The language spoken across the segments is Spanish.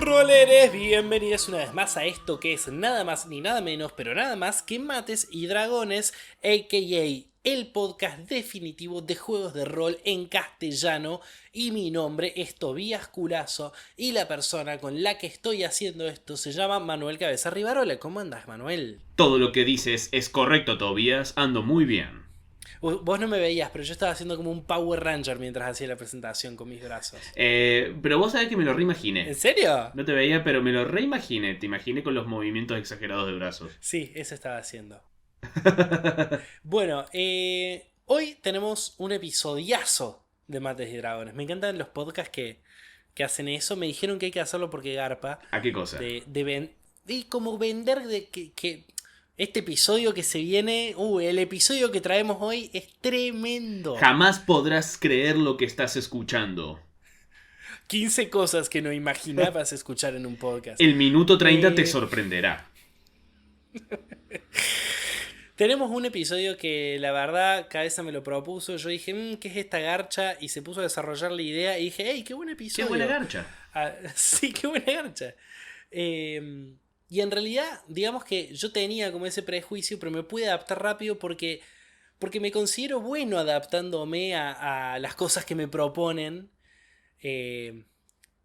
Roleres, bienvenidos una vez más a esto que es nada más ni nada menos, pero nada más que Mates y Dragones, a.k.a. el podcast definitivo de juegos de rol en castellano. Y mi nombre es Tobías Culazo y la persona con la que estoy haciendo esto se llama Manuel Cabeza Rivarola. ¿Cómo andás, Manuel? Todo lo que dices es correcto, Tobías. Ando muy bien. Vos no me veías, pero yo estaba haciendo como un Power Ranger mientras hacía la presentación con mis brazos. Pero vos sabés que me lo ¿En reimaginé. serio? No te veía, pero me lo reimaginé. Te imaginé con los movimientos exagerados de brazos. Sí, eso estaba haciendo. Bueno, hoy tenemos un episodiazo de Mates y Dragones. Me encantan los podcasts que hacen eso. Me dijeron que hay que hacerlo porque garpa. ¿A qué cosa? Y como vender de que este episodio que se viene, el episodio que traemos hoy es tremendo. Jamás podrás creer lo que estás escuchando. 15 cosas que no imaginabas escuchar en un podcast. El minuto 30 te Eh, sorprenderá. Tenemos un episodio que la verdad Cabeza me lo propuso. Yo dije, ¿qué es esta garcha? Y se puso a desarrollar la idea y dije, ¡hey, qué buen ¡Qué episodio! buena garcha! Ah, sí, qué buena garcha. Y en realidad, digamos que yo tenía como ese prejuicio, pero me pude adaptar rápido porque me considero bueno adaptándome a las cosas que me proponen.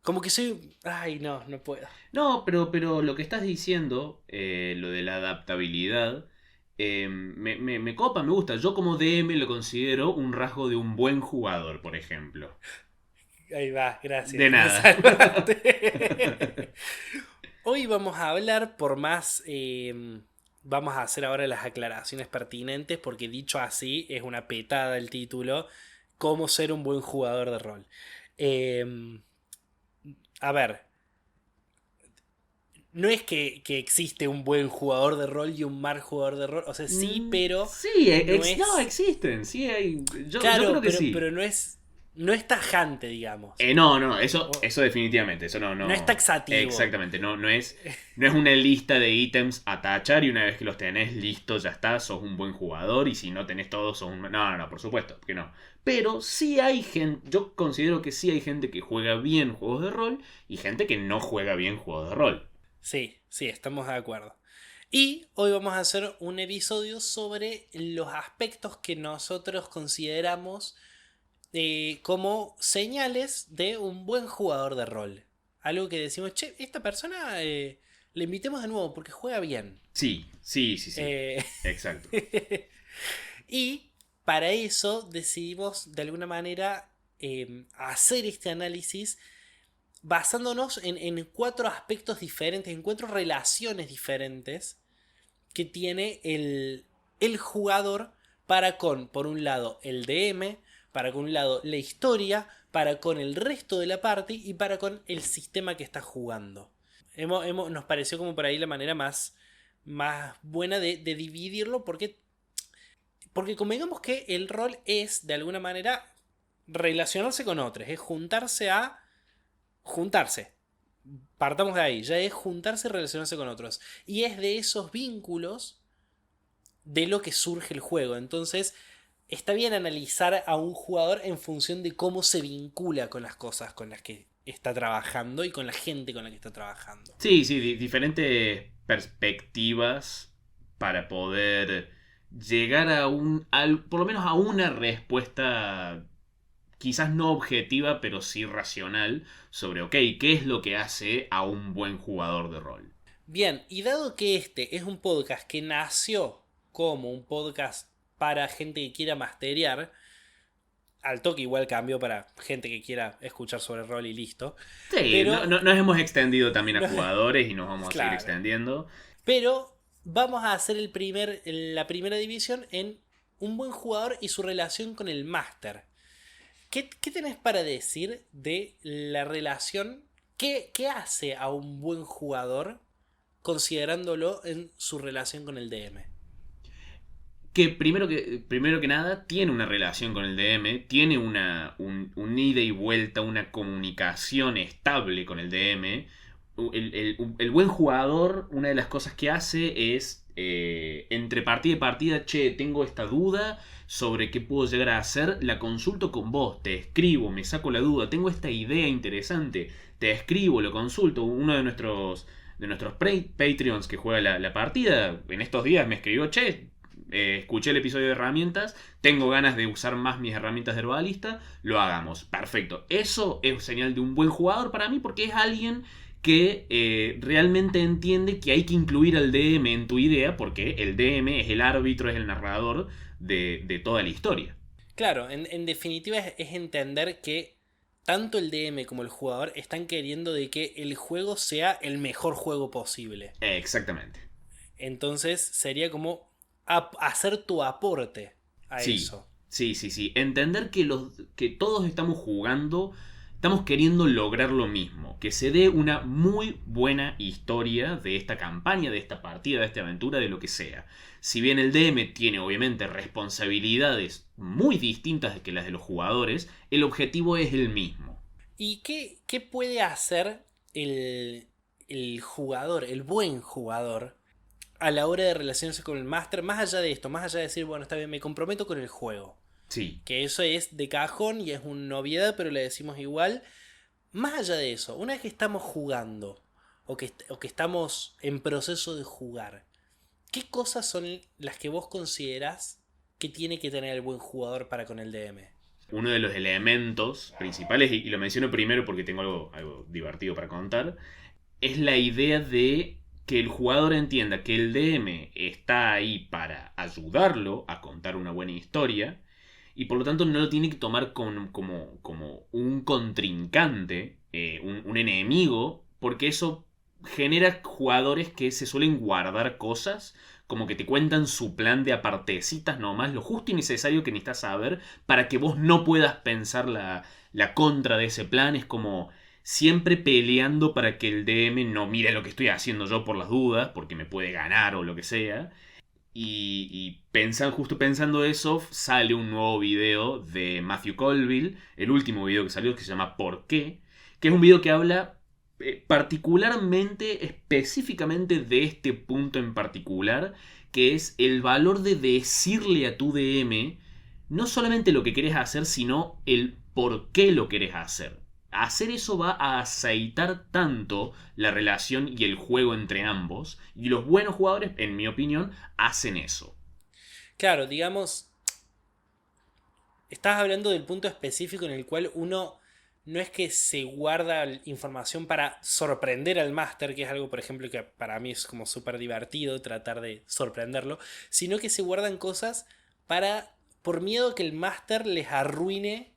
Como que soy... Ay, no puedo. No, pero lo que estás diciendo, lo de la adaptabilidad, me copa, me gusta. Yo como DM lo considero un rasgo de un buen jugador, por ejemplo. Ahí va, gracias. De Me nada. salvaste. Hoy vamos a hablar por más... vamos a hacer ahora las aclaraciones pertinentes porque dicho así es una petada el título. Cómo ser un buen jugador de rol. A ver, no es que existe un buen jugador de rol y un mal jugador de rol. O sea, sí, pero Sí, no es... no, existen. Sí, hay. Yo Claro, creo que pero, sí. pero no es tajante, digamos. No, O- eso definitivamente. Eso no. no es taxativo. Exactamente. No es una lista de ítems a tachar y una vez que los tenés, listo, ya está. Sos un buen jugador y si no tenés todos, sos un. No, por supuesto, que no. Pero sí hay gente. Yo considero que sí hay gente que juega bien juegos de rol y gente que no juega bien juegos de rol. Sí, estamos de acuerdo. Y hoy vamos a hacer un episodio sobre los aspectos que nosotros consideramos como señales de un buen jugador de rol. Algo que decimos, che, esta persona le invitemos de nuevo porque juega bien. Sí. Eh, Exacto. y para eso decidimos de alguna manera hacer este análisis basándonos en 4 aspectos diferentes, en 4 relaciones diferentes que tiene el jugador para con, por un lado, el DM, para con un lado la historia, para con el resto de la party y para con el sistema que está jugando. Nos pareció como por ahí la manera más buena de dividirlo porque convengamos que el rol es, de alguna manera, relacionarse con otros, es juntarse. Partamos de ahí, ya es juntarse y relacionarse con otros. Y es de esos vínculos de lo que surge el juego. Entonces, está bien analizar a un jugador en función de cómo se vincula con las cosas con las que está trabajando y con la gente con la que está trabajando. Sí, diferentes perspectivas para poder llegar a por lo menos a una respuesta quizás no objetiva, pero sí racional sobre, ok, ¿qué es lo que hace a un buen jugador de rol? Bien, y dado que este es un podcast que nació como un podcast para gente que quiera masterear, al toque igual cambió para gente que quiera escuchar sobre rol y listo. Sí, Pero, nos hemos extendido también a no, jugadores y nos vamos a seguir claro. extendiendo. Pero vamos a hacer la primera división en un buen jugador y su relación con el máster. ¿Qué tenés para decir de la relación? ¿Qué hace a un buen jugador considerándolo en su relación con el DM? Que primero que nada tiene una relación con el DM, tiene un ida y vuelta, una comunicación estable con el DM. El buen jugador, una de las cosas que hace es, entre partida y partida, che, tengo esta duda sobre qué puedo llegar a hacer, la consulto con vos, te escribo, me saco la duda, tengo esta idea interesante, te escribo, lo consulto. Uno de nuestros Patreons que juega la partida, en estos días me escribió, che, escuché el episodio de herramientas, tengo ganas de usar más mis herramientas de herbalista, lo hagamos. Perfecto. Eso es señal de un buen jugador para mí porque es alguien que realmente entiende que hay que incluir al DM en tu idea porque el DM es el árbitro, es el narrador de toda la historia. Claro, en definitiva es entender que tanto el DM como el jugador están queriendo de que el juego sea el mejor juego posible. Exactamente. Entonces sería como hacer tu aporte a Sí, eso. sí, sí, sí. Entender que todos estamos jugando, estamos queriendo lograr lo mismo. Que se dé una muy buena historia de esta campaña, de esta partida, de esta aventura, de lo que sea. Si bien el DM tiene obviamente responsabilidades muy distintas que las de los jugadores, el objetivo es el mismo. ¿Y qué puede hacer el jugador, el buen jugador, a la hora de relacionarse con el máster? Más allá de esto, más allá de decir, bueno, está bien, me comprometo con el juego. Sí. Que eso es de cajón y es una novedad, pero le decimos igual. Más allá de eso, una vez que estamos jugando o que estamos en proceso de jugar, ¿qué cosas son las que vos considerás que tiene que tener el buen jugador para con el DM? Uno de los elementos principales, y lo menciono primero porque tengo algo divertido para contar, es la idea de que el jugador entienda que el DM está ahí para ayudarlo a contar una buena historia y por lo tanto no lo tiene que tomar como un contrincante, un enemigo, porque eso genera jugadores que se suelen guardar cosas, como que te cuentan su plan de apartecitas nomás, lo justo y necesario que necesitas saber para que vos no puedas pensar la contra de ese plan. Es como siempre peleando para que el DM no mire lo que estoy haciendo yo por las dudas, porque me puede ganar o lo que sea. Justo pensando eso, sale un nuevo video de Matthew Colville, el último video que salió, que se llama ¿Por qué? Que es un video que habla particularmente, específicamente de este punto en particular, que es el valor de decirle a tu DM no solamente lo que querés hacer, sino el por qué lo querés hacer. Hacer eso va a aceitar tanto la relación y el juego entre ambos, y los buenos jugadores, en mi opinión, hacen eso. Claro, digamos, estás hablando del punto específico en el cual uno no es que se guarda información para sorprender al máster, que es algo, por ejemplo, que para mí es como súper divertido tratar de sorprenderlo, sino que se guardan cosas por miedo a que el máster les arruine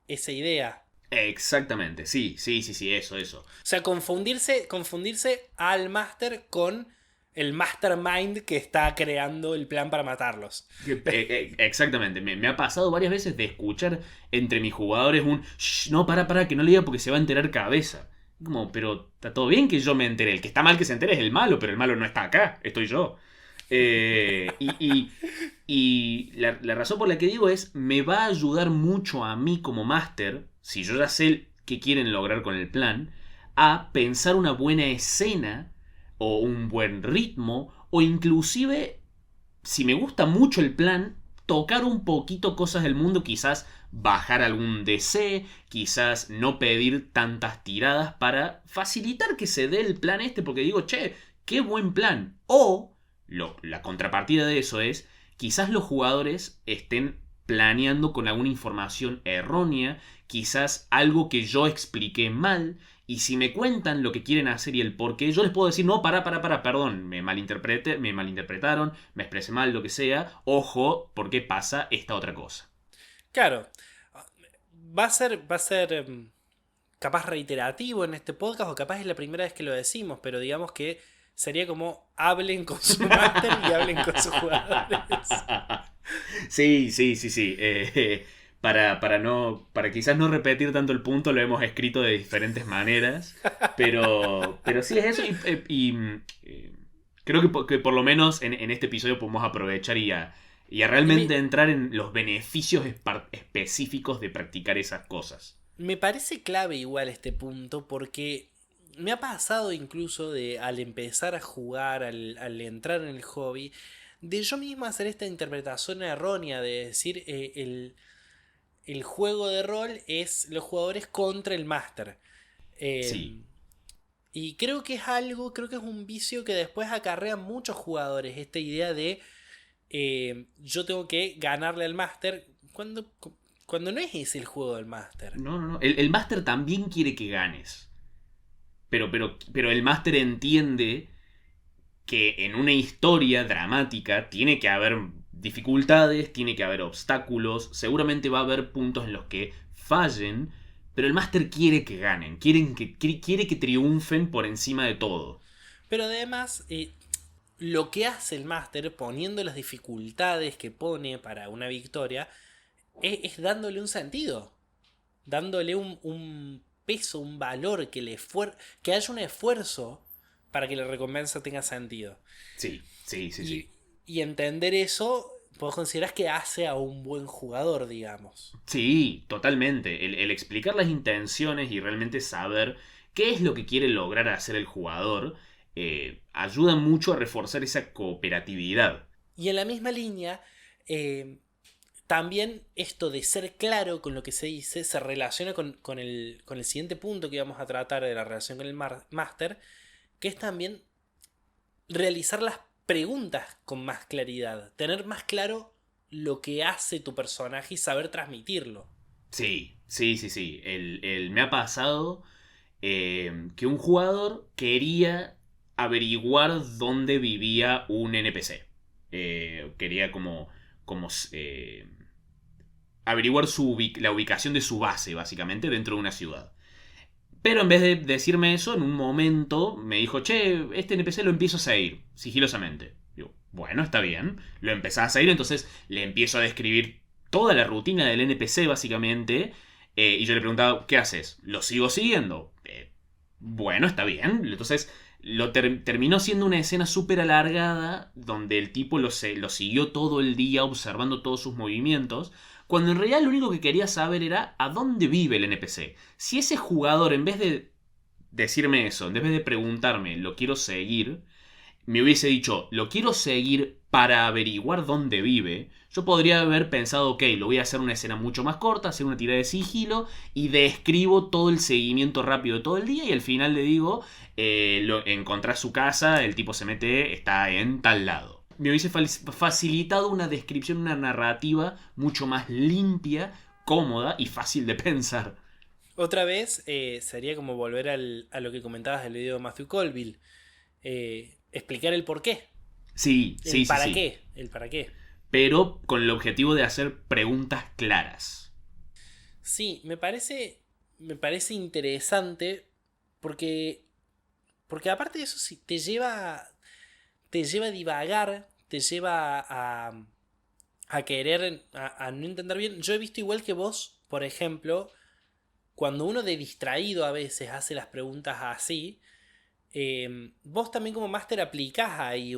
esa idea. Exactamente, sí, sí, sí, sí, eso. O sea, confundirse al máster con el mastermind que está creando el plan para matarlos. Exactamente, me ha pasado varias veces de escuchar entre mis jugadores un "Shh, no, para, que no le diga porque se va a enterar cabeza". Como, pero está todo bien que yo me entere. El que está mal que se entere es el malo, pero el malo no está acá, estoy yo. Y la razón por la que digo es, me va a ayudar mucho a mí como máster, si yo ya sé qué quieren lograr con el plan, a pensar una buena escena o un buen ritmo o inclusive, si me gusta mucho el plan, tocar un poquito cosas del mundo, quizás bajar algún DC, quizás no pedir tantas tiradas para facilitar que se dé el plan este, porque digo, che, qué buen plan. O la contrapartida de eso es, quizás los jugadores estén planeando con alguna información errónea, quizás algo que yo expliqué mal, y si me cuentan lo que quieren hacer y el por qué, yo les puedo decir, no, para, perdón, me malinterpretaron, me expresé mal, lo que sea, ojo, porque pasa esta otra cosa. Claro, va a ser capaz reiterativo en este podcast o capaz es la primera vez que lo decimos, pero digamos que sería como hablen con su máster y hablen con sus jugadores. Sí, sí, sí, sí. Para quizás no repetir tanto el punto, lo hemos escrito de diferentes maneras. Pero sí es eso. Creo que por lo menos en este episodio podemos aprovechar y a realmente entrar en los beneficios específicos de practicar esas cosas. Me parece clave igual este punto porque me ha pasado incluso de al empezar a jugar, al entrar en el hobby, de yo mismo hacer esta interpretación errónea de decir el juego de rol es los jugadores contra el máster. Sí. Y creo que creo que es un vicio que después acarrea a muchos jugadores, esta idea de yo tengo que ganarle al máster cuando no es ese el juego del máster. No, no, no. El máster también quiere que ganes. Pero el máster entiende que en una historia dramática tiene que haber dificultades, tiene que haber obstáculos, seguramente va a haber puntos en los que fallen, pero el máster quiere que ganen, quiere que triunfen por encima de todo. Pero además, lo que hace el máster poniendo las dificultades que pone para una victoria es dándole un sentido, dándole un peso, un valor, que haya un esfuerzo para que la recompensa tenga sentido. Sí, sí, sí, Y, sí. y entender eso, vos considerás que hace a un buen jugador, digamos. Sí, totalmente. El explicar las intenciones y realmente saber qué es lo que quiere lograr hacer el jugador ayuda mucho a reforzar esa cooperatividad. Y en la misma línea, también esto de ser claro con lo que se dice se relaciona con el siguiente punto que vamos a tratar de la relación con el máster, que es también realizar las preguntas con más claridad, tener más claro lo que hace tu personaje y saber transmitirlo. Sí, sí, sí, sí. Me ha pasado que un jugador quería averiguar dónde vivía un NPC. Quería como averiguar la ubicación de su base, básicamente, dentro de una ciudad. Pero en vez de decirme eso, en un momento me dijo, che, este NPC lo empiezo a seguir, sigilosamente. Digo, bueno, está bien. Lo empezás a seguir, entonces le empiezo a describir toda la rutina del NPC, básicamente. Y yo le preguntaba, ¿qué haces? Lo sigo siguiendo. Bueno, está bien. Entonces terminó siendo una escena súper alargada, donde el tipo lo siguió todo el día, observando todos sus movimientos. Cuando en realidad lo único que quería saber era a dónde vive el NPC. Si ese jugador, en vez de decirme eso, en vez de preguntarme, lo quiero seguir, me hubiese dicho, lo quiero seguir para averiguar dónde vive, yo podría haber pensado, ok, lo voy a hacer una escena mucho más corta, hacer una tirada de sigilo y describo todo el seguimiento rápido de todo el día y al final le digo, encontrás su casa, el tipo se mete, está en tal lado. Me hubiese facilitado una descripción, una narrativa mucho más limpia, cómoda y fácil de pensar. Otra vez sería como volver a lo que comentabas del video de Matthew Colville. Explicar el por qué, Sí, el sí, sí, para sí. qué, el para qué. Pero con el objetivo de hacer preguntas claras. Sí, me parece interesante porque, porque aparte de eso sí, te lleva a divagar, te lleva a querer, a no entender bien. Yo he visto igual que vos, por ejemplo, cuando uno de distraído a veces hace las preguntas así, vos también como máster aplicás ahí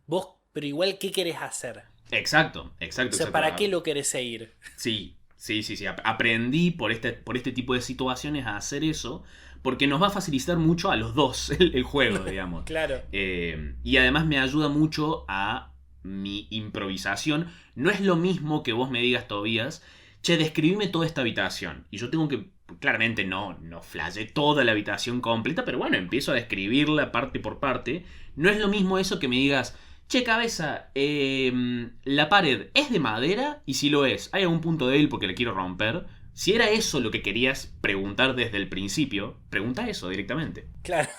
vos, pero igual, ¿qué querés hacer? Exacto, O exacto, sea, exacto. ¿para qué lo querés seguir? Sí, sí, sí, sí. Aprendí por este tipo de situaciones a hacer eso, porque nos va a facilitar mucho a los dos el juego, digamos. Claro. Y además me ayuda mucho a mi improvisación. No es lo mismo que vos me digas, Tobías, che, describime toda esta habitación. Y yo tengo que, claramente no flashe toda la habitación completa, pero bueno, empiezo a describirla parte por parte. No es lo mismo eso que me digas, che, cabeza, la pared es de madera y si lo es, ¿hay algún punto débil porque le quiero romper? Si era eso lo que querías preguntar desde el principio, pregunta eso directamente. Claro.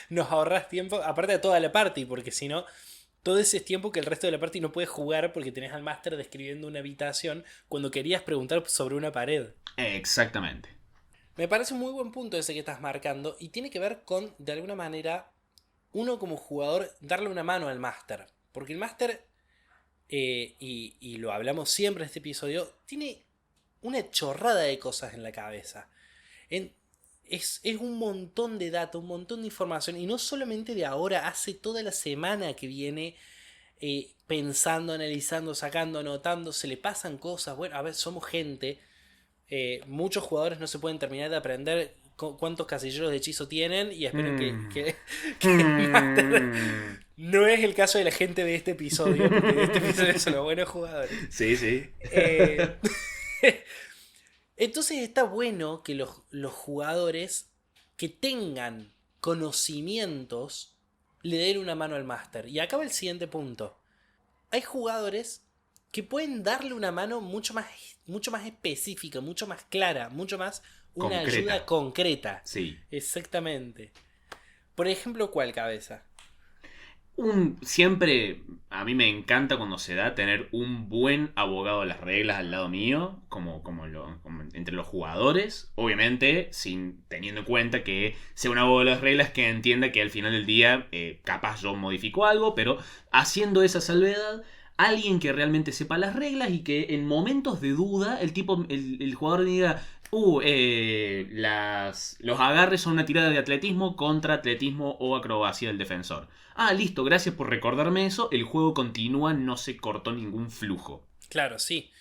Nos ahorras tiempo, aparte de toda la party, porque si no, todo ese tiempo que el resto de la party no puede jugar porque tenés al máster describiendo una habitación cuando querías preguntar sobre una pared. Exactamente. Me parece un muy buen punto ese que estás marcando y tiene que ver con, de alguna manera, uno como jugador darle una mano al máster. Porque el máster, y lo hablamos siempre en este episodio, tiene una chorrada de cosas en la cabeza. En- es un montón de data, un montón de información. Y no solamente de ahora, hace toda la semana que viene pensando, analizando, sacando, anotando. Se le pasan cosas. Bueno, a ver, somos gente. Muchos jugadores no se pueden terminar de aprender cuántos casilleros de hechizo tienen. Y espero que el máster. Mm. No es el caso de la gente de este episodio, porque de este episodio son los buenos jugadores. Sí, sí. Eh, Entonces está bueno que los jugadores que tengan conocimientos le den una mano al máster. Y acaba el siguiente punto. Hay jugadores que pueden darle una mano mucho más específica, mucho más clara, mucho más una ayuda Concreta. concreta. Sí. Exactamente. Por ejemplo, ¿cuál cabeza? Siempre a mí me encanta cuando se da tener un buen abogado de las reglas al lado mío, como entre los jugadores, obviamente, sin teniendo en cuenta que sea un abogado de las reglas que entienda que al final del día capaz yo modifico algo, pero haciendo esa salvedad, alguien que realmente sepa las reglas y que en momentos de duda el jugador diga, los agarres son una tirada de atletismo contra atletismo o acrobacia del defensor. Ah, listo, gracias por recordarme eso. El juego continúa, no se cortó ningún flujo. Claro, sí.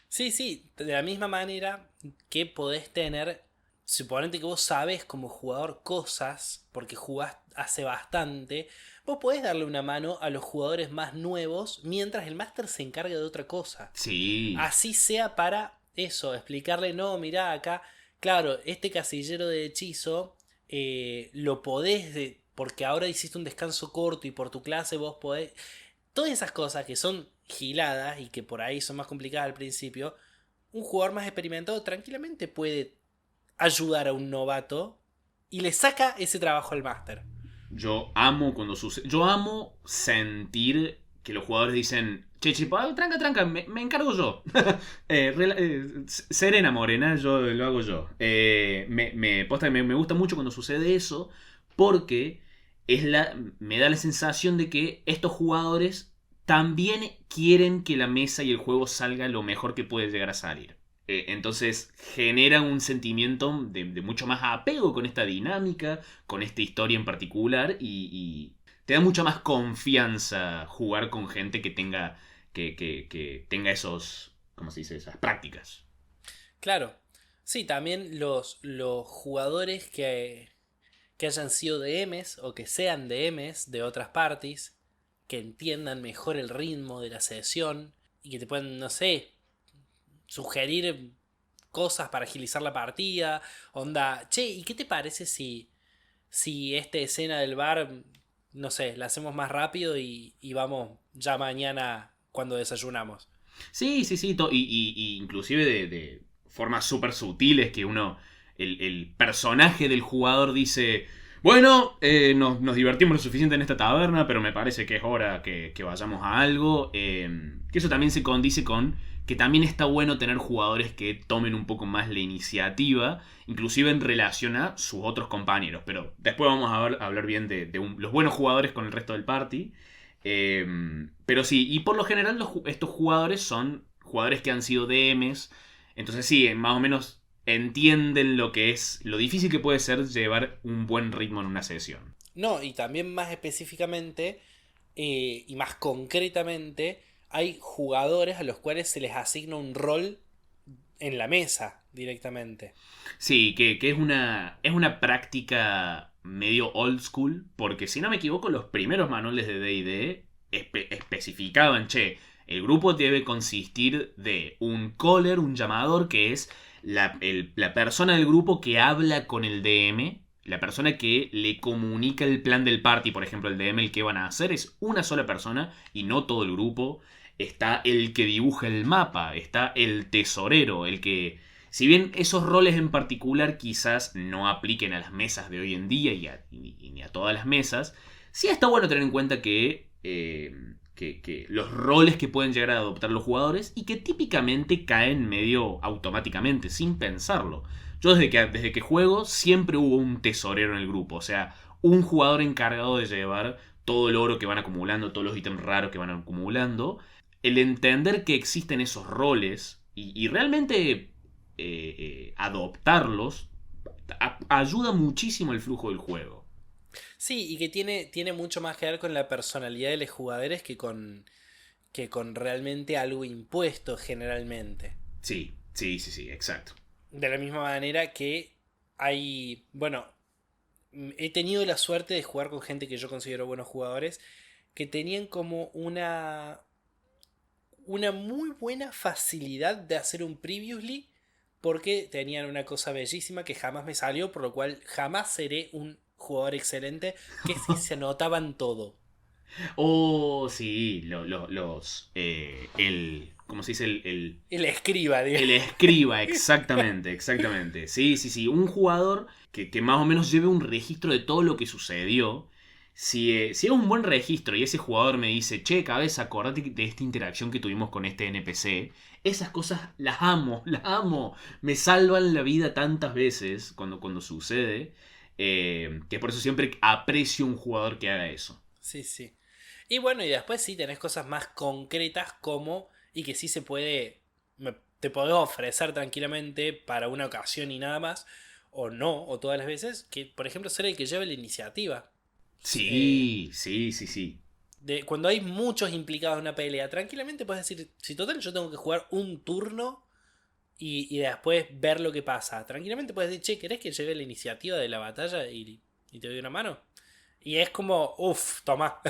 Sí, sí, de la misma manera que podés tener, suponete que vos sabes como jugador cosas, porque jugás hace bastante, vos podés darle una mano a los jugadores más nuevos mientras el máster se encarga de otra cosa. Sí, Así sea para eso, explicarle, no, mirá acá, claro, este casillero de hechizo lo podés, porque ahora hiciste un descanso corto y por tu clase vos podés... Todas esas cosas que son giladas y que por ahí son más complicadas al principio, un jugador más experimentado tranquilamente puede ayudar a un novato y le saca ese trabajo al máster. yo amo cuando sucede. Yo amo sentir que los jugadores dicen, che, che, tranca, tranca, me encargo yo. Serena Morena, yo lo hago yo. Posta, me gusta mucho cuando sucede eso porque me da la sensación de que estos jugadores también quieren que la mesa y el juego salga lo mejor que puede llegar a salir. Entonces genera un sentimiento de mucho más apego con esta dinámica, con esta historia en particular y te da mucha más confianza jugar con gente que tenga esos, ¿cómo se dice? Esas prácticas. Claro, sí, también los jugadores que hayan sido DMs o que sean DMs de otras parties, que entiendan mejor el ritmo de la sesión y que te puedan, no sé, sugerir cosas para agilizar la partida. Onda, che, ¿y qué te parece si esta escena del bar, no sé, la hacemos más rápido y vamos ya mañana cuando desayunamos? Sí, sí, sí, y inclusive de formas súper sutiles que el personaje del jugador dice, bueno, nos divertimos lo suficiente en esta taberna, pero me parece que es hora que vayamos a algo. Que eso también se condice con que también está bueno tener jugadores que tomen un poco más la iniciativa, inclusive en relación a sus otros compañeros. Pero después vamos a hablar bien de los buenos jugadores con el resto del party. Eh, pero sí, y por lo general estos jugadores son jugadores que han sido DMs. Entonces sí, más o menos entienden lo que es, lo difícil que puede ser llevar un buen ritmo en una sesión. No, y también más específicamente y más concretamente, hay jugadores a los cuales se les asigna un rol en la mesa directamente. Sí, que es una práctica medio old school, porque si no me equivoco, los primeros manuales de D&D especificaban, che, el grupo debe consistir de un caller, un llamador, que es la persona del grupo que habla con el DM, la persona que le comunica el plan del party, por ejemplo, el DM, el que van a hacer, es una sola persona y no todo el grupo. Está el que dibuja el mapa, está el tesorero, el que si bien esos roles en particular quizás no apliquen a las mesas de hoy en día y ni a todas las mesas, sí está bueno tener en cuenta que los roles que pueden llegar a adoptar los jugadores y que típicamente caen medio automáticamente, sin pensarlo. Yo desde que juego siempre hubo un tesorero en el grupo, o sea, un jugador encargado de llevar todo el oro que van acumulando, todos los ítems raros que van acumulando. El entender que existen esos roles y realmente adoptarlos ayuda muchísimo el flujo del juego. Sí, y que tiene mucho más que ver con la personalidad de los jugadores que con realmente algo impuesto generalmente. Sí, sí, sí, sí, exacto. De la misma manera que hay, bueno, he tenido la suerte de jugar con gente que yo considero buenos jugadores, que tenían como una muy buena facilidad de hacer un previously porque tenían una cosa bellísima que jamás me salió, por lo cual jamás seré un jugador excelente, que es que se anotaban todo. Oh, sí, ¿cómo se dice? El escriba, El digamos. escriba, exactamente, exactamente. Sí, sí, sí. Un jugador que más o menos lleve un registro de todo lo que sucedió. Si es un buen registro y ese jugador me dice, che, cabeza, acordate de esta interacción que tuvimos con este NPC. Esas cosas las amo, las amo. Me salvan la vida tantas veces cuando sucede. Que por eso siempre aprecio un jugador que haga eso. Sí, sí. Y bueno, y después sí tenés cosas más concretas como, y que sí se puede, te podés ofrecer tranquilamente para una ocasión y nada más, o no, o todas las veces, que por ejemplo ser el que lleve la iniciativa. Sí, sí, sí, sí. Cuando hay muchos implicados en una pelea, tranquilamente puedes decir, si total yo tengo que jugar un turno y después ver lo que pasa, tranquilamente puedes decir, che, ¿querés que lleve la iniciativa de la batalla y te doy una mano? Y es como, uff, toma.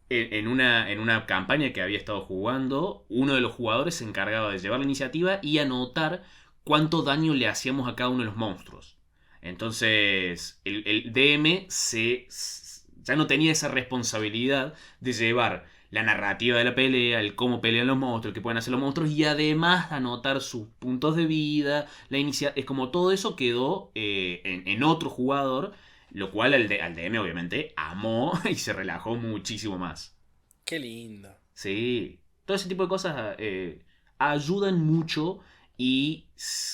En una campaña que había estado jugando, uno de los jugadores se encargaba de llevar la iniciativa y anotar cuánto daño le hacíamos a cada uno de los monstruos. Entonces, el DM ya no tenía esa responsabilidad de llevar la narrativa de la pelea, el cómo pelean los monstruos, el que pueden hacer los monstruos, y además anotar sus puntos de vida, la iniciativa. Es como todo eso quedó en otro jugador, lo cual al DM obviamente amó y se relajó muchísimo más. Qué lindo. Sí, todo ese tipo de cosas ayudan mucho y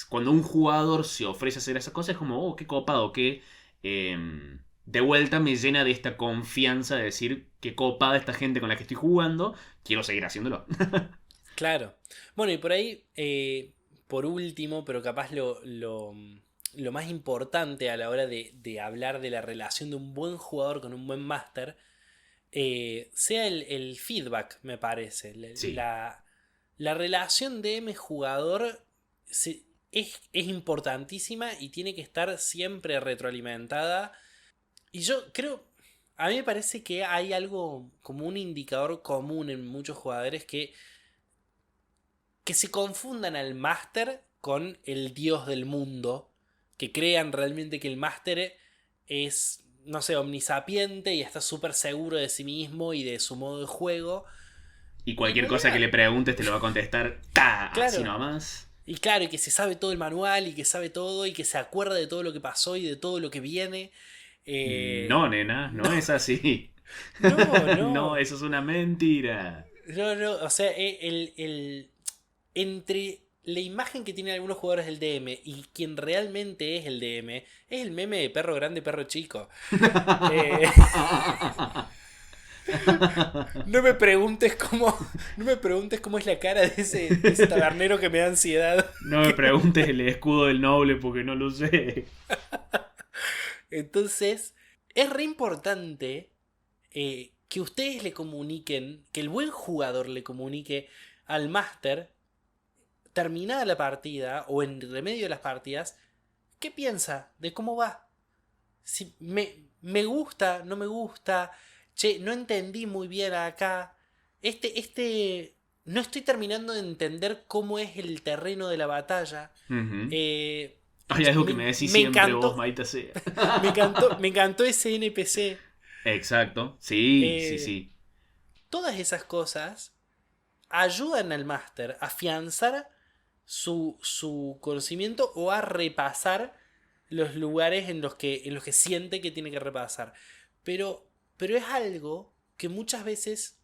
cuando un jugador se ofrece a hacer esas cosas es como, oh, qué copado, que de vuelta me llena de esta confianza de decir, qué copada esta gente con la que estoy jugando, quiero seguir haciéndolo. Claro. Bueno, y por ahí, por último, pero capaz lo más importante a la hora de hablar de la relación de un buen jugador con un buen máster, sea el feedback, me parece. Sí. La relación DM-jugador es importantísima y tiene que estar siempre retroalimentada. Y yo creo, a mí me parece que hay algo como un indicador común en muchos jugadores que se confundan al máster con el dios del mundo, que crean realmente que el máster es, no sé, omnisapiente y está súper seguro de sí mismo y de su modo de juego. Y Y en cualquier cosa que realidad, le preguntes te lo va a contestar, ¡ta! Así claro, nomás. y claro, y que se sabe todo el manual y que sabe todo y que se acuerda de todo lo que pasó y de todo lo que viene. No, nena, No, no es así. no, No, no. eso es una mentira. No, no, o sea, entre la imagen que tienen algunos jugadores del DM y quien realmente es el DM, es el meme de perro grande, perro chico. Eh, no me preguntes cómo, no me preguntes cómo es la cara de ese tabernero que me da ansiedad. No me preguntes el escudo del noble porque no lo sé. Entonces, es re importante que ustedes le comuniquen, que el buen jugador le comunique al máster, terminada la partida o en remedio de las partidas, qué piensa de cómo va. Si me gusta, no me gusta, che, no entendí muy bien acá. No estoy terminando de entender cómo es el terreno de la batalla. Ujú. Eh, Hay algo que me, me decís me siempre vos, encantó, Maita sea. me encantó ese NPC. Exacto. Sí, sí, Eh, sí. Todas esas cosas ayudan al máster a afianzar su conocimiento o a repasar los lugares en los que siente que tiene que repasar. Pero es algo que muchas veces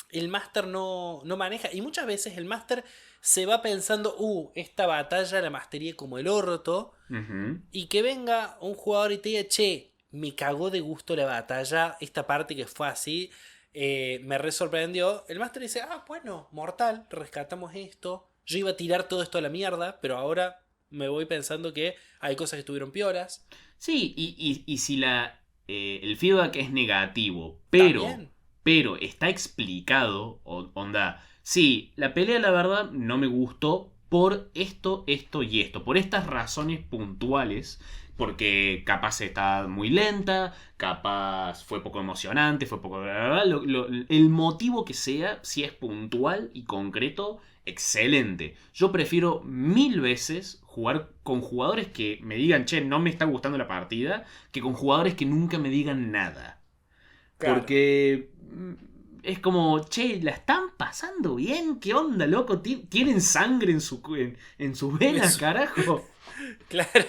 el máster no maneja. Y muchas veces el máster se va pensando, esta batalla la mastería como el orto. Ujú. Y que venga un jugador y te diga, che, me cagó de gusto la batalla, esta parte que fue así, me re sorprendió. El máster dice, bueno, mortal, rescatamos esto. Yo iba a tirar todo esto a la mierda, pero ahora me voy pensando que hay cosas que estuvieron pioras. Sí, y si el feedback es negativo, Está pero, bien. pero está explicado, onda, sí, la pelea la verdad no me gustó por esto, esto y esto, por estas razones puntuales, porque capaz está muy lenta, capaz fue poco emocionante, fue poco... el motivo que sea, si es puntual y concreto, excelente. Yo prefiero 1000 veces jugar con jugadores que me digan, che, no me está gustando la partida, que con jugadores que nunca me digan nada. Claro. Porque es como, che, ¿la están pasando bien? ¿Qué onda, loco? ¿Tienen sangre en sus venas, Eso. carajo? Claro.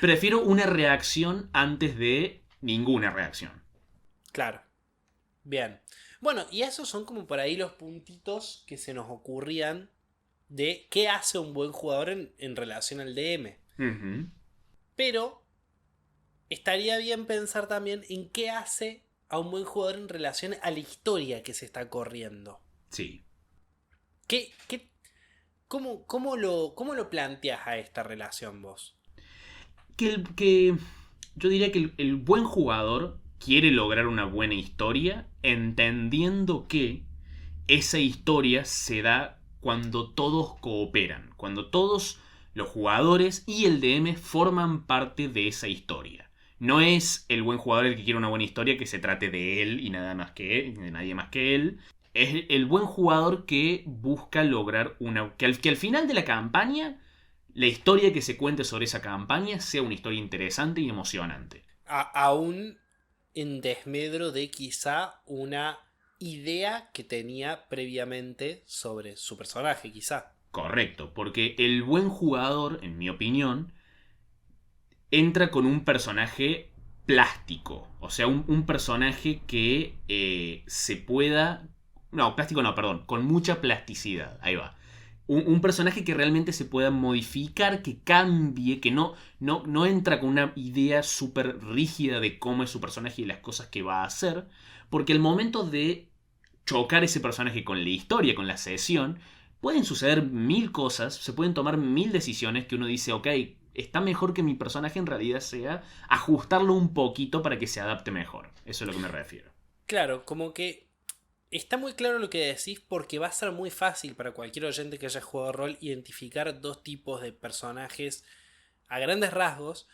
Prefiero una reacción antes de ninguna reacción. Claro. Bien. Bueno, y esos son como por ahí los puntitos que se nos ocurrían de qué hace un buen jugador en relación al DM. Ujú. Pero estaría bien pensar también en qué hace a un buen jugador en relación a la historia que se está corriendo. Sí. ¿Qué, cómo lo planteas a esta relación vos? Que yo diría que el buen jugador quiere lograr una buena historia, entendiendo que esa historia se da cuando todos cooperan, cuando todos los jugadores y el DM forman parte de esa historia. No es el buen jugador el que quiere una buena historia que se trate de él y nada más que él, de nadie más que él. Es el buen jugador que busca lograr una. Que al final de la campaña, la historia que se cuente sobre esa campaña sea una historia interesante y emocionante. Aún en desmedro de quizá una idea que tenía previamente sobre su personaje, quizá. Correcto, porque el buen jugador, en mi opinión, entra con un personaje plástico. O sea, un personaje que se pueda. No, plástico no, perdón. Con mucha plasticidad. Ahí va. Un personaje que realmente se pueda modificar, que cambie, que no entra con una idea súper rígida de cómo es su personaje y las cosas que va a hacer. Porque el momento de chocar ese personaje con la historia, con la sesión, pueden suceder 1000 cosas, se pueden tomar 1000 decisiones que uno dice, ok, está mejor que mi personaje en realidad sea ajustarlo un poquito para que se adapte mejor. Eso es a lo que me refiero. Claro, como que está muy claro lo que decís porque va a ser muy fácil para cualquier oyente que haya jugado rol identificar dos tipos de personajes a grandes rasgos,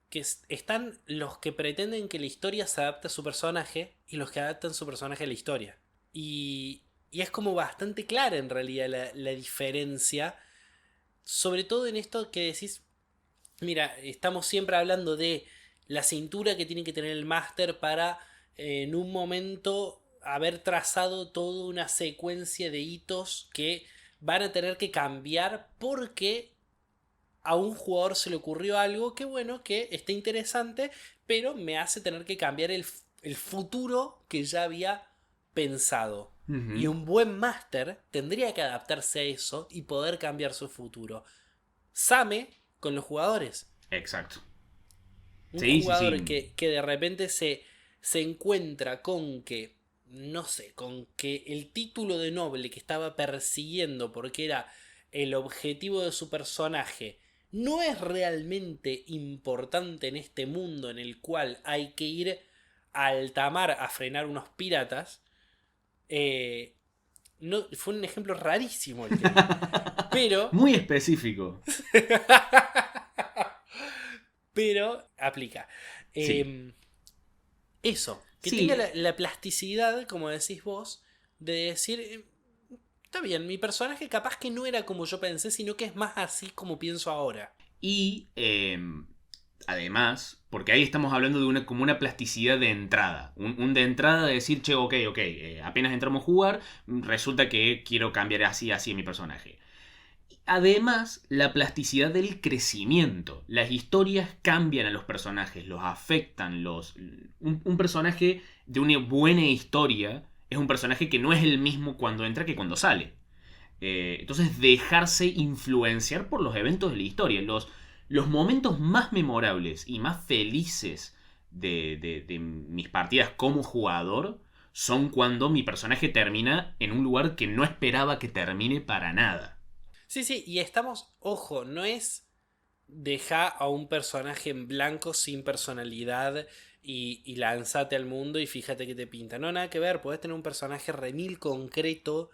que están los que pretenden que la historia se adapte a su personaje y los que adaptan su personaje a la historia. Y es como bastante clara en realidad la diferencia, sobre todo en esto que decís, mira, estamos siempre hablando de la cintura que tiene que tener el máster para en un momento haber trazado toda una secuencia de hitos que van a tener que cambiar porque a un jugador se le ocurrió algo que bueno, que está interesante, pero me hace tener que cambiar el futuro que ya había pensado. Y Ujú. un buen máster tendría que adaptarse a eso y poder cambiar su futuro. Same con los jugadores. Exacto. Un Sí, sí, jugador sí. que de repente se encuentra con que, no sé, con que el título de noble que estaba persiguiendo porque era el objetivo de su personaje no es realmente importante en este mundo en el cual hay que ir a alta mar a frenar unos piratas. eh, no, fue un ejemplo rarísimo el que di. Pero Muy específico. pero aplica. Sí. Eh, Eso, que tenga Sí, la plasticidad, como decís vos, de decir, está bien, mi personaje capaz que no era como yo pensé, sino que es más así como pienso ahora. y además, porque ahí estamos hablando de como una plasticidad de entrada. Un de entrada de decir, che, ok, apenas entramos a jugar, resulta que quiero cambiar así mi personaje. Además, la plasticidad del crecimiento. Las historias cambian a los personajes, los afectan. Un personaje de una buena historia es un personaje que no es el mismo cuando entra que cuando sale. Entonces, dejarse influenciar por los eventos de la historia. Los momentos más memorables y más felices de mis partidas como jugador son cuando mi personaje termina en un lugar que no esperaba que termine para nada. Sí, sí, y estamos, ojo, no es dejar a un personaje en blanco sin personalidad y lanzate al mundo y fíjate que te pinta. No, nada que ver, podés tener un personaje remil concreto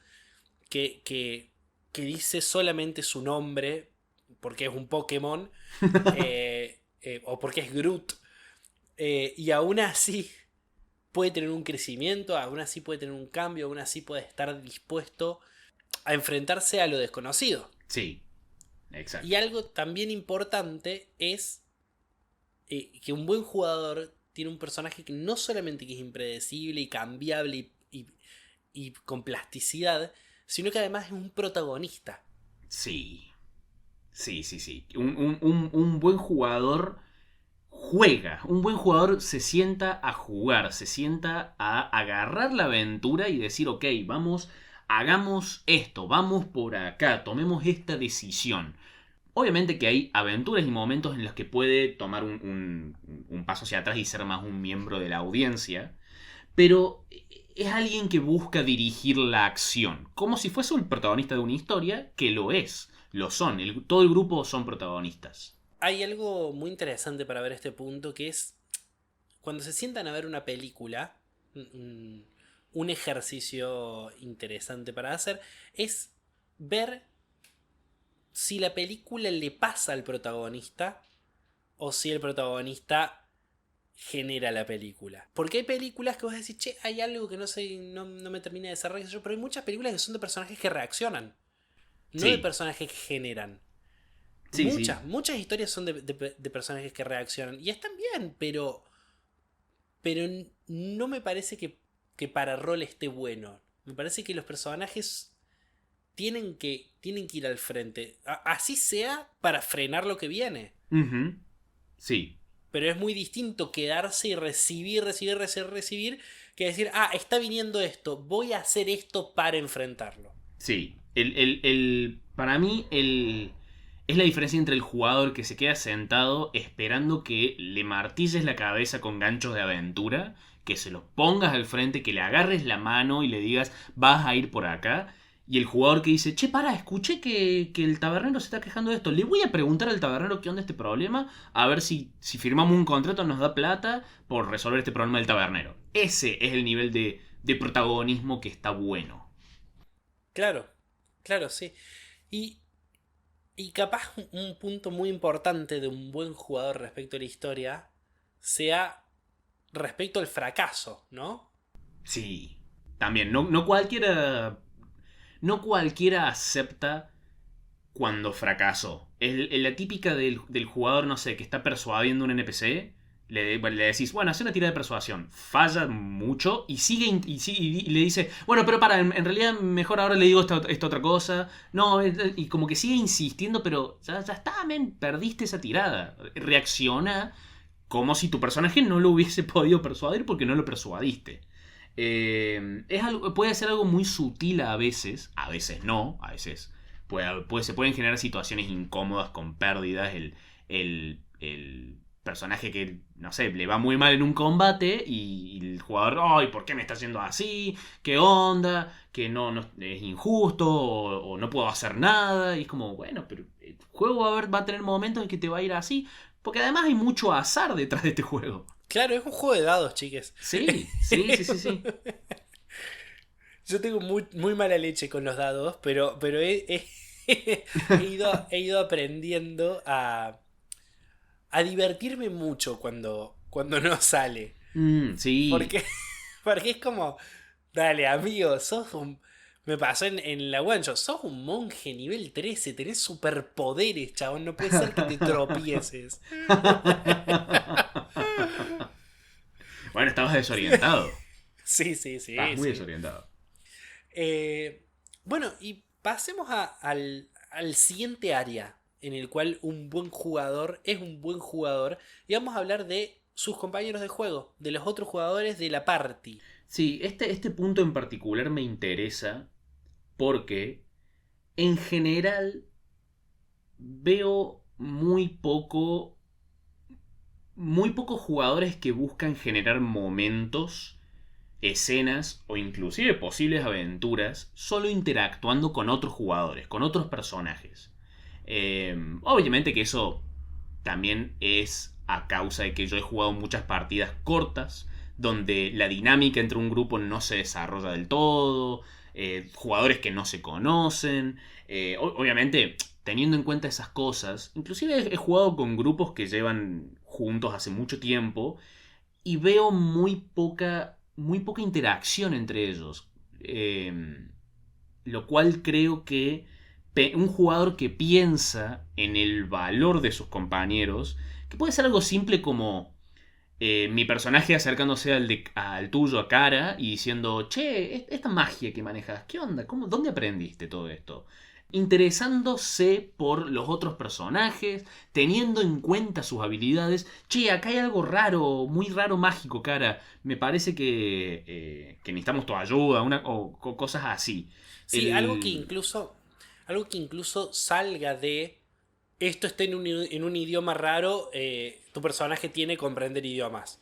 que dice solamente su nombre porque es un Pokémon o porque es Groot. Y aún así puede tener un crecimiento, aún así puede tener un cambio, aún así puede estar dispuesto a enfrentarse a lo desconocido. Sí, Y exacto. algo también importante es que un buen jugador tiene un personaje que no solamente que es impredecible y cambiable y con plasticidad, sino que además es un protagonista. Sí, sí, sí, sí. Un buen jugador juega. Un buen jugador se sienta a jugar, se sienta a agarrar la aventura y decir, ok, vamos, hagamos esto, vamos por acá, tomemos esta decisión. Obviamente que hay aventuras y momentos en los que puede tomar un paso hacia atrás y ser más un miembro de la audiencia, pero es alguien que busca dirigir la acción, como si fuese el protagonista de una historia, que lo es, lo son, todo el grupo son protagonistas. Hay algo muy interesante para ver este punto que es cuando se sientan a ver una película, un ejercicio interesante para hacer es ver si la película le pasa al protagonista o si el protagonista genera la película. Porque hay películas que vos decís, che, hay algo que no me termina de desarrollar, pero hay muchas películas que son de personajes que reaccionan, no de Sí, personajes que generan. sí, sí, Muchas historias son de personajes que reaccionan. Y están bien, pero no me parece que para rol esté bueno. Me parece que los personajes tienen que ir al frente. Así sea para frenar lo que viene. ujú, sí, Pero es muy distinto quedarse y recibir, que decir, ah, está viniendo esto, voy a hacer esto para enfrentarlo. sí. Para mí, es la diferencia entre el jugador que se queda sentado esperando que le martilles la cabeza con ganchos de aventura, que se los pongas al frente, que le agarres la mano y le digas, vas a ir por acá. Y el jugador que dice, che, para, escuché que el tabernero se está quejando de esto. Le voy a preguntar al tabernero qué onda este problema, a ver si firmamos un contrato nos da plata por resolver este problema del tabernero. Ese es el nivel de protagonismo que está bueno. Claro, claro, sí. Y, y capaz un punto muy importante de un buen jugador respecto a la historia sea respecto al fracaso, ¿no? Sí. También, no cualquiera. No cualquiera acepta cuando fracasó. La típica del jugador, no sé, que está persuadiendo un NPC. Le decís, bueno, hace una tirada de persuasión. Falla mucho y sigue y le dice, bueno, pero para, en realidad mejor ahora le digo esta otra cosa. No, y como que sigue insistiendo, pero ya está, men, perdiste esa tirada. Reacciona como si tu personaje no lo hubiese podido persuadir porque no lo persuadiste. Puede ser algo muy sutil a veces no, a veces se pueden generar situaciones incómodas con pérdidas. El personaje que, no sé, le va muy mal en un combate y el jugador, ay, ¿por qué me está haciendo así? ¿Qué onda? Que no es injusto o no puedo hacer nada. Y es como, bueno, pero el juego va a tener momentos en que te va a ir así. Porque además hay mucho azar detrás de este juego. Claro, es un juego de dados, chiques. Sí, sí, sí, sí, sí. Yo tengo muy mala leche con los dados, pero he ido aprendiendo a divertirme mucho cuando no sale. Sí. Porque, porque es como, dale, amigo, Me pasó en la one shot, sos un monje nivel 13, tenés superpoderes, chabón, no puede ser que te tropieces. Bueno, estabas desorientado. Sí, sí, Estabas sí, muy sí. desorientado. Eh, bueno, y pasemos al siguiente área en el cual un buen jugador es un buen jugador. Y vamos a hablar de sus compañeros de juego, de los otros jugadores de la party. Sí, este punto en particular me interesa porque en general veo muy pocos jugadores que buscan generar momentos, escenas o inclusive posibles aventuras solo interactuando con otros jugadores, con otros personajes. Obviamente que eso también es a causa de que yo he jugado muchas partidas cortas donde la dinámica entre un grupo no se desarrolla del todo, jugadores que no se conocen. Obviamente, teniendo en cuenta esas cosas, inclusive he jugado con grupos que llevan juntos hace mucho tiempo y veo muy poca interacción entre ellos. lo cual creo que un jugador que piensa en el valor de sus compañeros, que puede ser algo simple como mi personaje acercándose al tuyo a cara y diciendo, che, esta magia que manejas, ¿qué onda? ¿Dónde aprendiste todo esto? Interesándose por los otros personajes, teniendo en cuenta sus habilidades. Che, acá hay algo raro, muy raro, mágico, cara. Me parece que necesitamos tu ayuda, o cosas así. Sí, algo que incluso salga de esto está en un idioma raro, tu personaje tiene que comprender idiomas.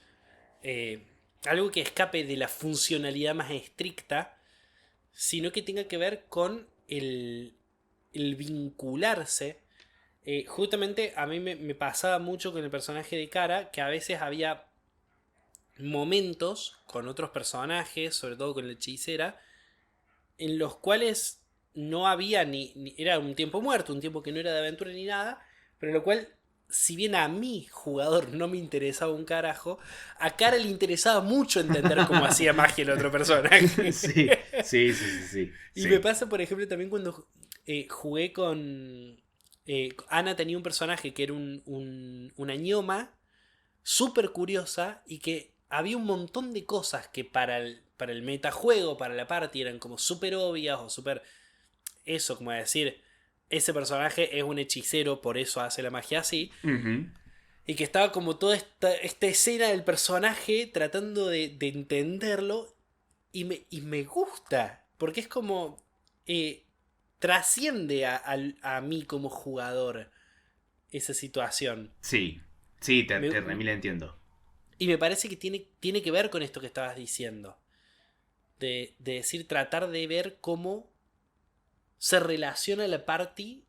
Eh, Algo que escape de la funcionalidad más estricta, sino que tenga que ver con el vincularse. Justamente a mí me pasaba mucho con el personaje de Kara, que a veces había momentos con otros personajes, sobre todo con la hechicera, en los cuales no había era un tiempo muerto, un tiempo que no era de aventura ni nada, pero en lo cual, si bien a mí, jugador, no me interesaba un carajo, a Cara le interesaba mucho entender cómo hacía magia el otro personaje. Sí, sí, sí, sí, sí. Y Sí. me pasa, por ejemplo, también cuando jugué con... Ana tenía un personaje que era una ñoma súper curiosa y que había un montón de cosas que para el metajuego, para la party, eran como súper obvias o súper... Eso, como decir, ese personaje es un hechicero, por eso hace la magia así. Ujú. Y que estaba como toda esta escena del personaje tratando de entenderlo. Y me gusta, porque es como... trasciende a mí como jugador esa situación. Sí, sí, Me- te remil entiendo. y me parece que tiene que ver con esto que estabas diciendo. De decir, tratar de ver cómo se relaciona la party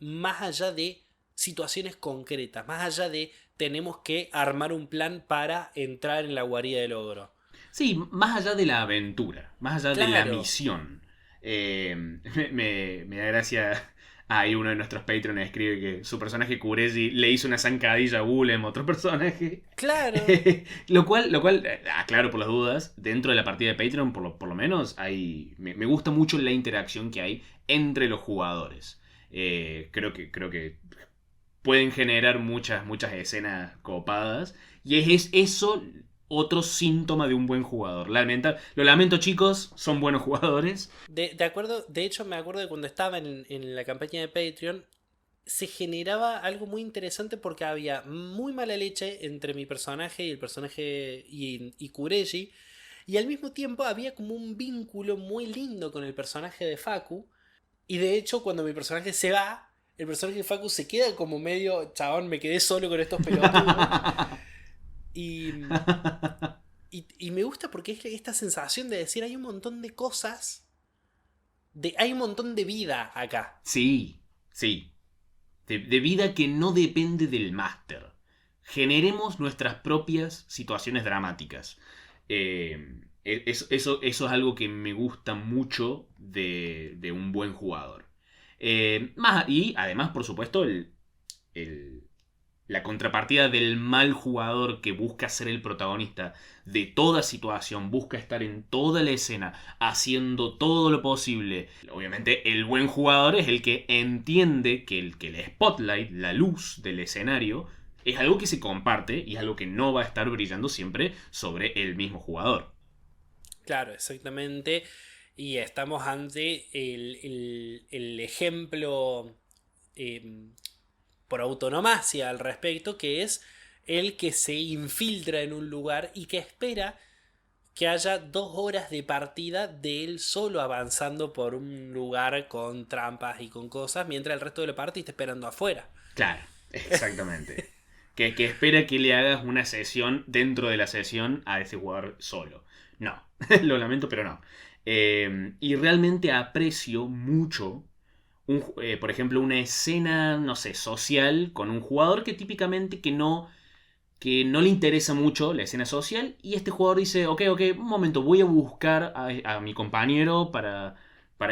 más allá de situaciones concretas, más allá de tenemos que armar un plan para entrar en la guarida del ogro. Sí, más allá de la aventura, más allá de la Claro, misión. Me da gracia. Ahí uno de nuestros Patreons escribe que su personaje Kureji le hizo una zancadilla a Bulem, otro personaje. claro. Lo cual, aclaro por las dudas, dentro de la partida de Patreon, por lo menos, me gusta mucho la interacción que hay entre los jugadores. Creo que pueden generar muchas escenas copadas. Y es eso otro síntoma de un buen jugador. Lo lamento, chicos, son buenos jugadores. De acuerdo, de hecho me acuerdo de cuando estaba en la campaña de Patreon, se generaba algo muy interesante porque había muy mala leche entre mi personaje y el personaje y Kureji. Y al mismo tiempo había como un vínculo muy lindo con el personaje de Facu. Y de hecho, cuando mi personaje se va, el personaje de Facu se queda como medio, chabón, me quedé solo con estos pelotudos. Y, y me gusta porque es esta sensación de decir, hay un montón de cosas, hay un montón de vida acá. Sí, sí. De vida que no depende del máster. Generemos nuestras propias situaciones dramáticas. Eso es algo que me gusta mucho de un buen jugador. Y además, por supuesto, el- la contrapartida del mal jugador que busca ser el protagonista de toda situación, busca estar en toda la escena, haciendo todo lo posible. Obviamente, el buen jugador es el que entiende que el spotlight, la luz del escenario, es algo que se comparte y es algo que no va a estar brillando siempre sobre el mismo jugador. Claro, exactamente. Y estamos ante el ejemplo eh, por autonomacia al respecto, que es el que se infiltra en un lugar y que espera que haya 2 horas de partida de él solo avanzando por un lugar con trampas y con cosas, mientras el resto de la partida está esperando afuera. Claro, exactamente. Que espera que le hagas una sesión dentro de la sesión a ese jugador solo. No, lo lamento, pero no. Y realmente aprecio mucho, por ejemplo, una escena, no sé, social con un jugador que típicamente que no le interesa mucho la escena social y este jugador dice, ok, un momento, voy a buscar a mi compañero para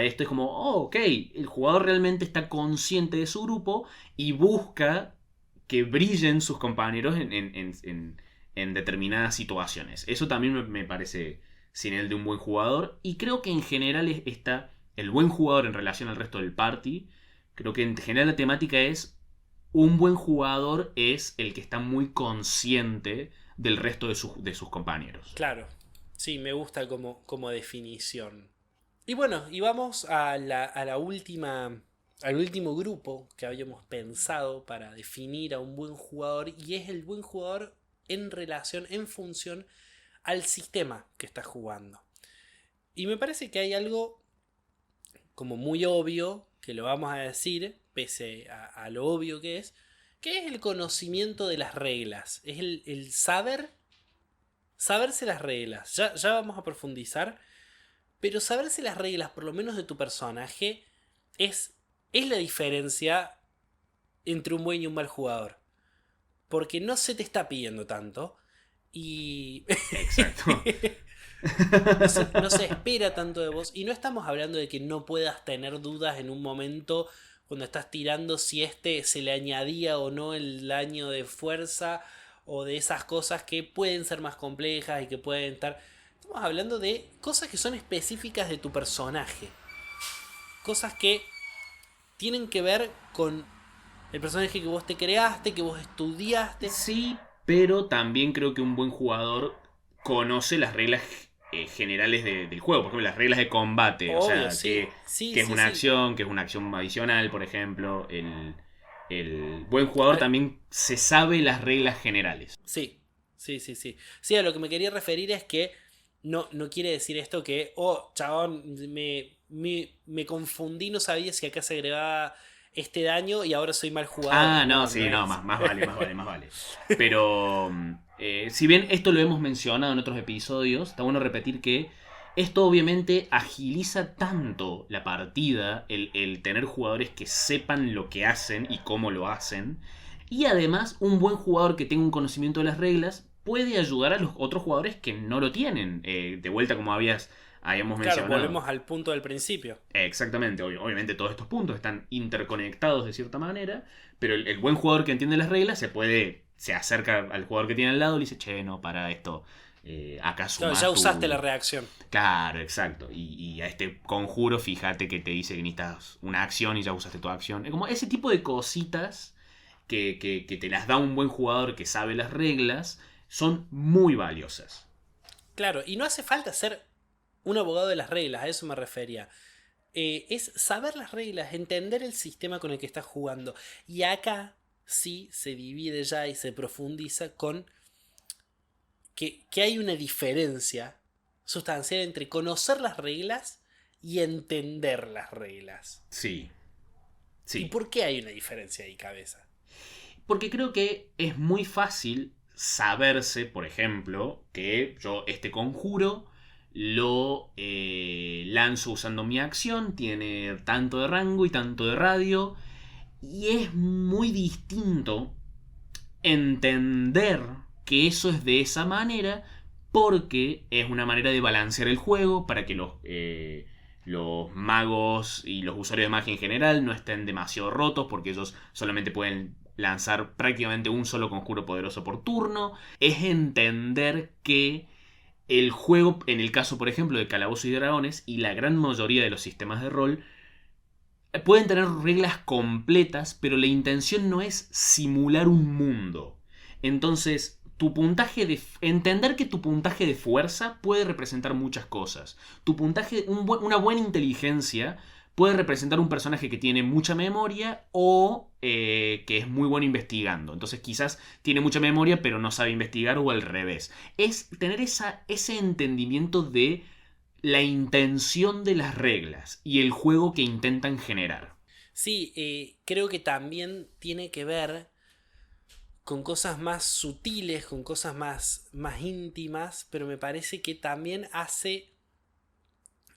esto. Es como, oh, ok, el jugador realmente está consciente de su grupo y busca que brillen sus compañeros en determinadas situaciones. Eso también me parece señal de un buen jugador y creo que en general está el buen jugador en relación al resto del party, creo que en general la temática es un buen jugador es el que está muy consciente del resto de sus compañeros. Claro, sí, me gusta como definición. Y bueno, y vamos a la última, al último grupo que habíamos pensado para definir a un buen jugador, y es el buen jugador en relación, en función al sistema que está jugando. Y me parece que hay algo como muy obvio, que lo vamos a decir, pese a lo obvio que es el conocimiento de las reglas, es el saberse las reglas. Ya vamos a profundizar, pero saberse las reglas, por lo menos de tu personaje, es la diferencia entre un buen y un mal jugador. Porque no se te está pidiendo tanto. Y Exacto. no se espera tanto de vos. Y no estamos hablando de que no puedas tener dudas en un momento cuando estás tirando si se le añadía o no el daño de fuerza o de esas cosas que pueden ser más complejas y que pueden estar. Estamos hablando de cosas que son específicas de tu personaje. Cosas que tienen que ver con el personaje que vos te creaste, que vos estudiaste. Sí, pero también creo que un buen jugador conoce las reglas generales del juego. Por ejemplo, las reglas de combate. O Obvio, sea, sí. Sí, que es sí, una sí. acción, que es una acción adicional, por ejemplo. El buen jugador también se sabe las reglas generales. Sí, sí, sí, sí. Sí, a lo que me quería referir es que no quiere decir esto que, oh, chabón, me confundí, no sabía si acá se agregaba este daño y ahora soy mal jugador. Ah, no, No, no sí, no, es. más vale, más vale, más vale. Pero si bien esto lo hemos mencionado en otros episodios, está bueno repetir que esto obviamente agiliza tanto la partida, el tener jugadores que sepan lo que hacen y cómo lo hacen. Y además, un buen jugador que tenga un conocimiento de las reglas puede ayudar a los otros jugadores que no lo tienen. De vuelta, como habíamos Claro, mencionado. volvemos al punto del principio. Exactamente, obviamente todos estos puntos están interconectados de cierta manera, pero el buen jugador que entiende las reglas se acerca al jugador que tiene al lado y le dice, che, no, para esto, acá Claro, sumás ya usaste la tu... reacción. Claro, exacto, y a este conjuro fíjate que te dice que necesitas una acción y ya usaste tu acción. Es como ese tipo de cositas que te las da un buen jugador que sabe las reglas, son muy valiosas. Claro, y no hace falta ser un abogado de las reglas, a eso me refería. Es saber las reglas, entender el sistema con el que estás jugando. Y acá sí se divide ya y se profundiza con que hay una diferencia sustancial entre conocer las reglas y entender las reglas. Sí, ¿Y sí. por qué hay una diferencia ahí, cabeza? Porque creo que es muy fácil saberse, por ejemplo, que yo este conjuro lo lanzo usando mi acción, tiene tanto de rango y tanto de radio, y es muy distinto entender que eso es de esa manera porque es una manera de balancear el juego para que los magos y los usuarios de magia en general no estén demasiado rotos porque ellos solamente pueden lanzar prácticamente un solo conjuro poderoso por turno. Es entender que el juego, en el caso por ejemplo de Calabozos y Dragones y la gran mayoría de los sistemas de rol, pueden tener reglas completas, pero la intención no es simular un mundo. Entonces, entender que tu puntaje de fuerza puede representar muchas cosas. Una buena inteligencia puede representar un personaje que tiene mucha memoria o que es muy bueno investigando. Entonces quizás tiene mucha memoria pero no sabe investigar o al revés. Es tener ese entendimiento de la intención de las reglas y el juego que intentan generar. Sí, creo que también tiene que ver con cosas más sutiles, con cosas más íntimas, pero me parece que también hace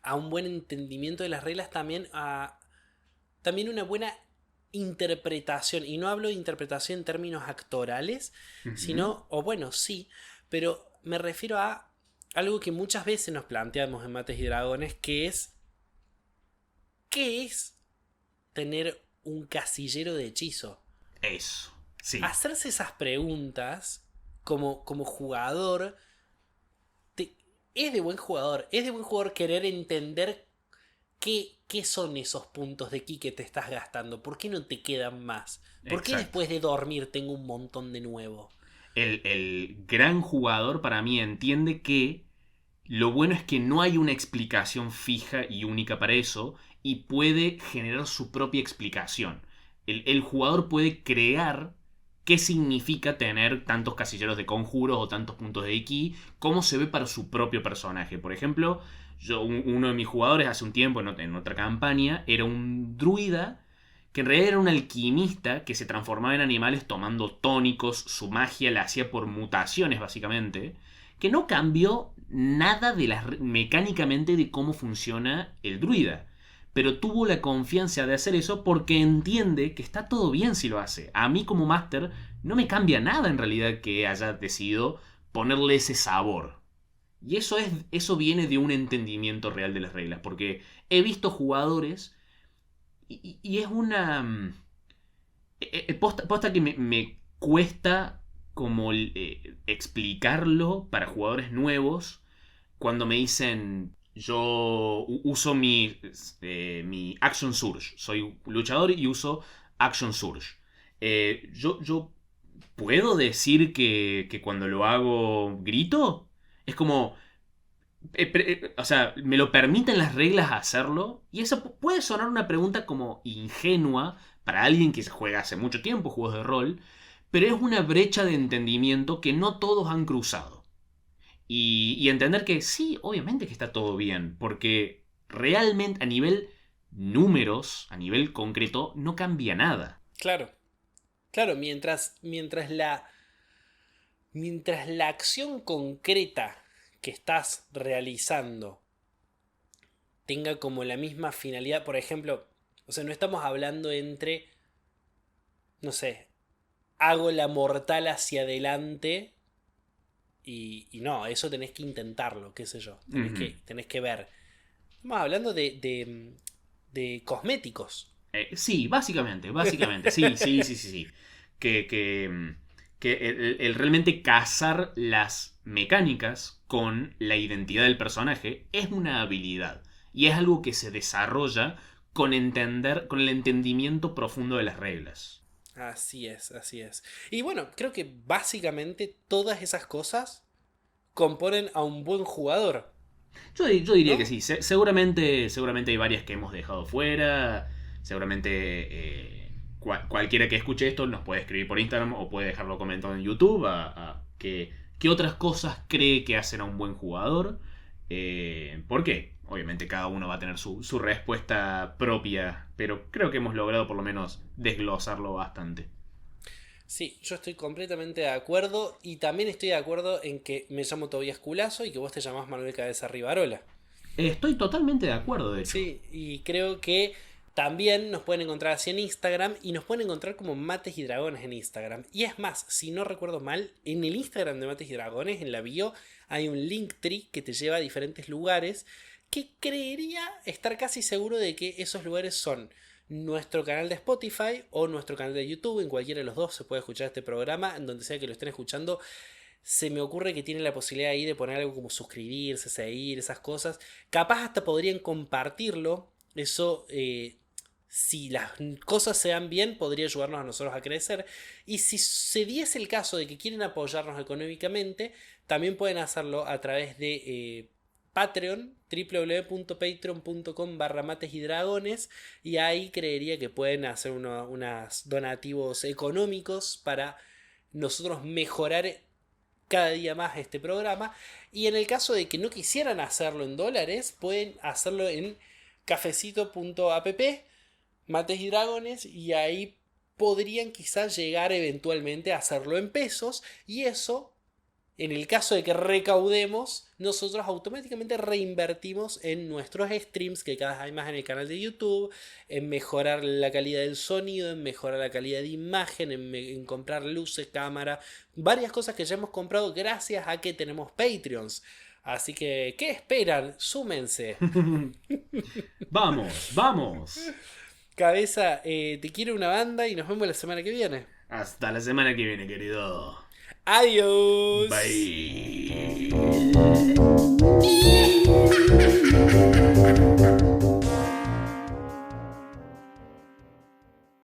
a un buen entendimiento de las reglas también una buena interpretación. Y no hablo de interpretación en términos actorales, Ujú. sino, o bueno, sí, pero me refiero a algo que muchas veces nos planteamos en Mates y Dragones, que es, ¿qué es tener un casillero de hechizo? Eso, sí. Hacerse esas preguntas como jugador te- es de buen jugador. Es de buen jugador querer entender ¿qué son esos puntos de ki que te estás gastando? ¿Por qué no te quedan más? ¿Por qué Exacto. después de dormir tengo un montón de nuevo? El gran jugador para mí entiende que lo bueno es que no hay una explicación fija y única para eso y puede generar su propia explicación. El jugador puede crear qué significa tener tantos casilleros de conjuros o tantos puntos de ki, cómo se ve para su propio personaje. Por ejemplo, uno de mis jugadores hace un tiempo en otra campaña era un druida que en realidad era un alquimista que se transformaba en animales tomando tónicos, su magia la hacía por mutaciones básicamente, que no cambió nada de mecánicamente de cómo funciona el druida. Pero tuvo la confianza de hacer eso porque entiende que está todo bien si lo hace. A mí como máster no me cambia nada en realidad que haya decidido ponerle ese sabor. Y eso viene de un entendimiento real de las reglas. Porque he visto jugadores y es una... Posta que me cuesta como explicarlo para jugadores nuevos cuando me dicen yo uso mi Action Surge. Soy luchador y uso Action Surge. Yo puedo decir que cuando lo hago grito. Es como... o sea, me lo permiten las reglas hacerlo. Y eso puede sonar una pregunta como ingenua para alguien que juega hace mucho tiempo juegos de rol. Pero es una brecha de entendimiento que no todos han cruzado. Y entender que sí, obviamente que está todo bien, porque realmente a nivel números, a nivel concreto, no cambia nada. Claro, claro, mientras la acción concreta que estás realizando tenga como la misma finalidad, por ejemplo, o sea, no estamos hablando entre, no sé, hago la mortal hacia adelante y no, eso tenés que intentarlo, qué sé yo, Ujú. tenés que ver. Estamos hablando de cosméticos. Sí, básicamente, sí. Que el realmente casar las mecánicas con la identidad del personaje es una habilidad. Y es algo que se desarrolla con el entendimiento profundo de las reglas. Así es, así es. Y bueno, creo que básicamente todas esas cosas componen a un buen jugador, Yo diría que ¿no? sí. Seguramente hay varias que hemos dejado fuera. Seguramente cualquiera que escuche esto nos puede escribir por Instagram o puede dejarlo comentado en YouTube qué otras cosas cree que hacen a un buen jugador. ¿Por qué? Obviamente cada uno va a tener su respuesta propia, pero creo que hemos logrado por lo menos desglosarlo bastante. Sí, yo estoy completamente de acuerdo y también estoy de acuerdo en que me llamo Tobías Culazo y que vos te llamás Manuel Cabeza Rivarola. Estoy totalmente de acuerdo, de hecho. Sí, y creo que también nos pueden encontrar así en Instagram y nos pueden encontrar como Mates y Dragones en Instagram. Y es más, si no recuerdo mal, en el Instagram de Mates y Dragones, en la bio, hay un Linktree que te lleva a diferentes lugares que creería estar casi seguro de que esos lugares son nuestro canal de Spotify o nuestro canal de YouTube. En cualquiera de los dos se puede escuchar este programa, en donde sea que lo estén escuchando. Se me ocurre que tienen la posibilidad ahí de poner algo como suscribirse, seguir, esas cosas. Capaz hasta podrían compartirlo. Eso, si las cosas se dan bien, podría ayudarnos a nosotros a crecer. Y si se diese el caso de que quieren apoyarnos económicamente, también pueden hacerlo a través de Patreon, www.patreon.com/mates y dragones, y ahí creería que pueden hacer unos donativos económicos para nosotros mejorar cada día más este programa. Y en el caso de que no quisieran hacerlo en dólares, pueden hacerlo en cafecito.app, Mates y Dragones, y ahí podrían quizás llegar eventualmente a hacerlo en pesos. Y eso, en el caso de que recaudemos, nosotros automáticamente reinvertimos en nuestros streams, que cada vez hay más en el canal de YouTube, en mejorar la calidad del sonido, en mejorar la calidad de imagen, en comprar luces, cámara, varias cosas que ya hemos comprado gracias a que tenemos Patreons. Así que, ¿qué esperan? Súmense. Vamos, vamos. Cabeza, te quiero una banda y nos vemos la semana que viene. Hasta la semana que viene, querido. Adiós. Bye.